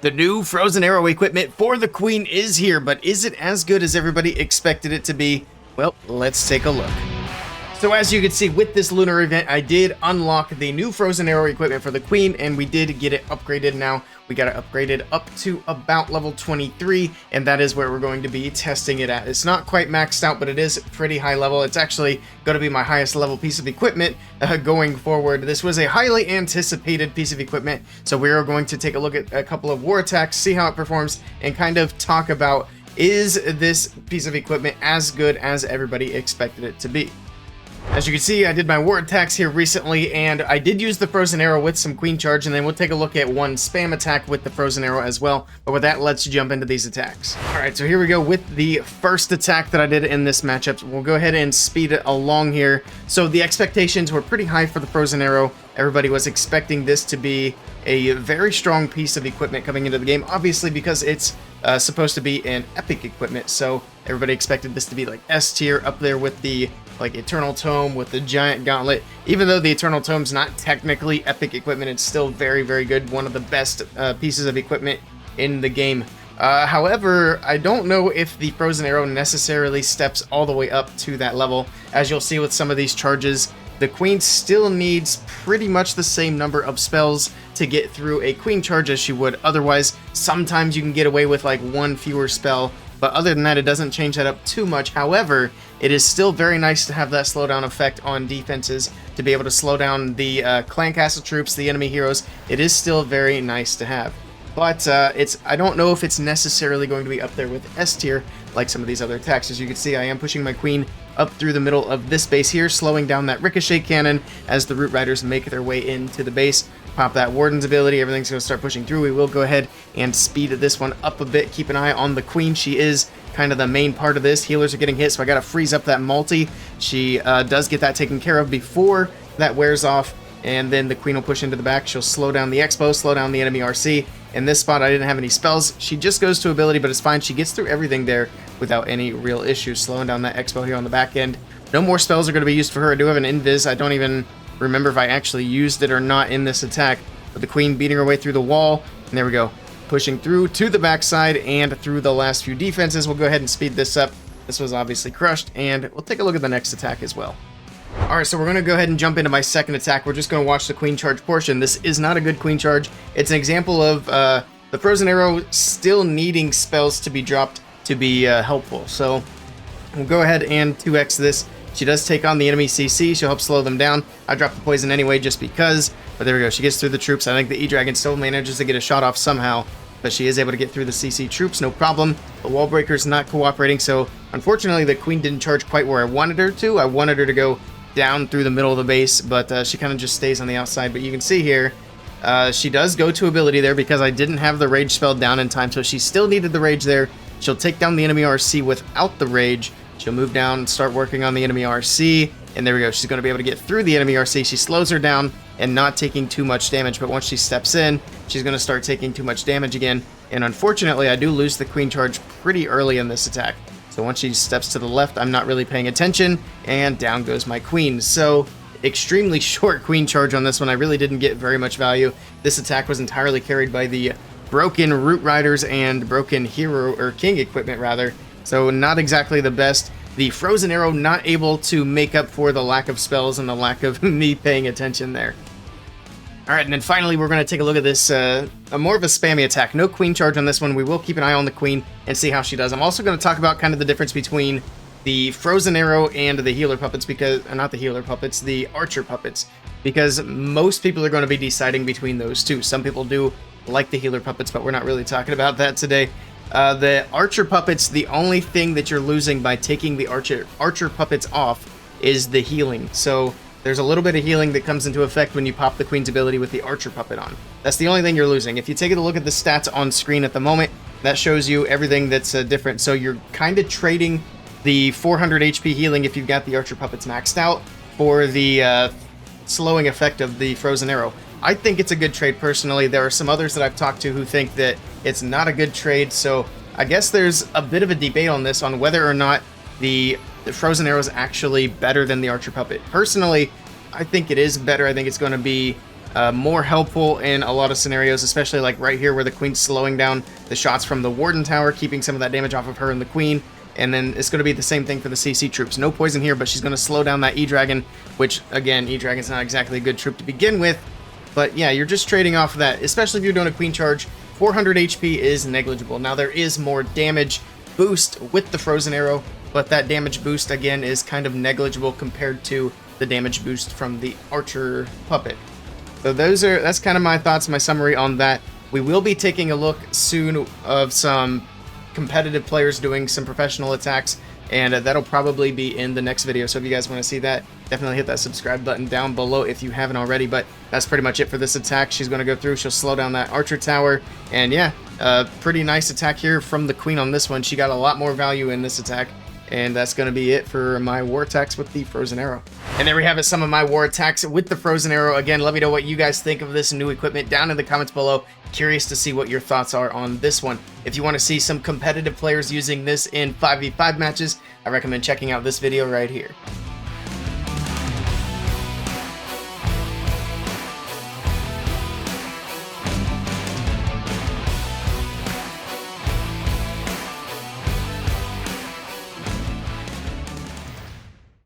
The new frozen arrow equipment for the Queen is here, but is it as good as everybody expected it to be? Well, let's take a look. So as you can see, with this lunar event, I did unlock the new frozen arrow equipment for the Queen, and we did get it upgraded now. We got it upgraded up to about level 23, and that is where we're going to be testing it at. It's not quite maxed out, but it is pretty high level. It's actually going to be my highest level piece of equipment going forward. This was a highly anticipated piece of equipment, so we are going to take a look at a couple of war attacks, see how it performs, and kind of talk about, is this piece of equipment as good as everybody expected it to be? As you can see, I did my war attacks here recently, and I did use the frozen arrow with some queen charge, and then we'll take a look at one spam attack with the frozen arrow as well. But with that, let's jump into these attacks. Alright, so here we go with the first attack that I did in this matchup. We'll go ahead and speed it along here. So the expectations were pretty high for the frozen arrow. Everybody was expecting this to be a very strong piece of equipment coming into the game, obviously because it's supposed to be an epic equipment, so everybody expected this to be like S tier, up there with the Eternal Tome, with the giant gauntlet. Even though the Eternal Tome's not technically epic equipment, it's still very, very good. One of the best pieces of equipment in the game. However, I don't know if the frozen arrow necessarily steps all the way up to that level. As you'll see with some of these charges, the Queen still needs pretty much the same number of spells to get through a Queen charge as she would otherwise. Sometimes you can get away with like one fewer spell, but other than that, it doesn't change that up too much. However, it is still very nice to have that slowdown effect on defenses, to be able to slow down the clan castle troops, the enemy heroes. It is still very nice to have. But I don't know if it's necessarily going to be up there with S tier like some of these other attacks. As you can see, I am pushing my Queen up through the middle of this base here, slowing down that ricochet cannon as the Root Riders make their way into the base. Pop that Warden's ability, everything's going to start pushing through. We will go ahead and speed this one up a bit. Keep an eye on the Queen. She is kind of the main part of this. Healers are getting hit, so I got to freeze up that multi. She does get that taken care of before that wears off, and then the Queen will push into the back. She'll slow down the Expo, slow down the enemy RC. In this spot, I didn't have any spells. She just goes to ability, but it's fine. She gets through everything there without any real issues, slowing down that Expo here on the back end. No more spells are going to be used for her. I do have an Invis. I don't even remember if I actually used it or not in this attack. But the Queen beating her way through the wall, and there we go. Pushing through to the backside and through the last few defenses. We'll go ahead and speed this up. This was obviously crushed, and we'll take a look at the next attack as well. Alright, so we're going to go ahead and jump into my second attack. We're just going to watch the Queen charge portion. This is not a good Queen charge. It's an example of the frozen arrow still needing spells to be dropped to be helpful. So we'll go ahead and 2x this. She does take on the enemy CC. She'll help slow them down. I dropped the poison anyway just because. But there we go. She gets through the troops. I think the E-Dragon still manages to get a shot off somehow. But she is able to get through the CC troops, no problem. The wall breaker's not cooperating. So unfortunately, the Queen didn't charge quite where I wanted her to. I wanted her to go down through the middle of the base. But she kind of just stays on the outside. But you can see here, she does go to ability there because I didn't have the rage spell down in time. So she still needed the rage there. She'll take down the enemy RC without the rage. She'll move down, start working on the enemy RC, and there we go. She's going to be able to get through the enemy RC. She slows her down and not taking too much damage, but once she steps in, she's going to start taking too much damage again. And unfortunately, I do lose the Queen charge pretty early in this attack. So once she steps to the left, I'm not really paying attention, and down goes my Queen. So extremely short Queen charge on this one. I really didn't get very much value. This attack was entirely carried by the broken Root Riders and broken Hero, or King equipment rather. So not exactly the best. The frozen arrow not able to make up for the lack of spells and the lack of me paying attention there. Alright, and then finally we're going to take a look at this, more of a spammy attack. No Queen charge on this one. We will keep an eye on the Queen and see how she does. I'm also going to talk about kind of the difference between the frozen arrow and the healer puppets, because, not the healer puppets, the archer puppets. Because most people are going to be deciding between those two. Some people do like the healer puppets, but we're not really talking about that today. The archer puppets, the only thing that you're losing by taking the archer puppets off is the healing. So there's a little bit of healing that comes into effect when you pop the Queen's ability with the archer puppet on. That's the only thing you're losing. If you take a look at the stats on screen at the moment, that shows you everything that's different. So you're kind of trading the 400 HP healing if you've got the archer puppets maxed out for the slowing effect of the frozen arrow. I think it's a good trade personally. There are some others that I've talked to who think that it's not a good trade, so I guess there's a bit of a debate on this, on whether or not the frozen arrow is actually better than the archer puppet. Personally, I think it is better. I think it's going to be more helpful in a lot of scenarios, especially like right here where the queen's slowing down the shots from the Warden Tower, keeping some of that damage off of her and the queen. And then it's going to be the same thing for the CC troops. No poison here, but she's going to slow down that E-Dragon, which, again, E-Dragon's not exactly a good troop to begin with. But yeah, you're just trading off of that, especially if you're doing a queen charge. 400 HP is negligible. Now, there is more damage boost with the Frozen Arrow, but that damage boost, again, is kind of negligible compared to the damage boost from the Archer Puppet. So that's kind of my thoughts, my summary on that. We will be taking a look soon of some competitive players doing some professional attacks, and that'll probably be in the next video. So if you guys want to see that, definitely hit that subscribe button down below if you haven't already. But that's pretty much it for this attack. She's going to go through, she'll slow down that Archer Tower, and yeah, pretty nice attack here from the Queen on this one. She got a lot more value in this attack. And that's going to be it for my war attacks with the Frozen Arrow. And there we have it, some of my war attacks with the Frozen Arrow. Again, let me know what you guys think of this new equipment down in the comments below. Curious to see what your thoughts are on this one. If you want to see some competitive players using this in 5v5 matches, I recommend checking out this video right here.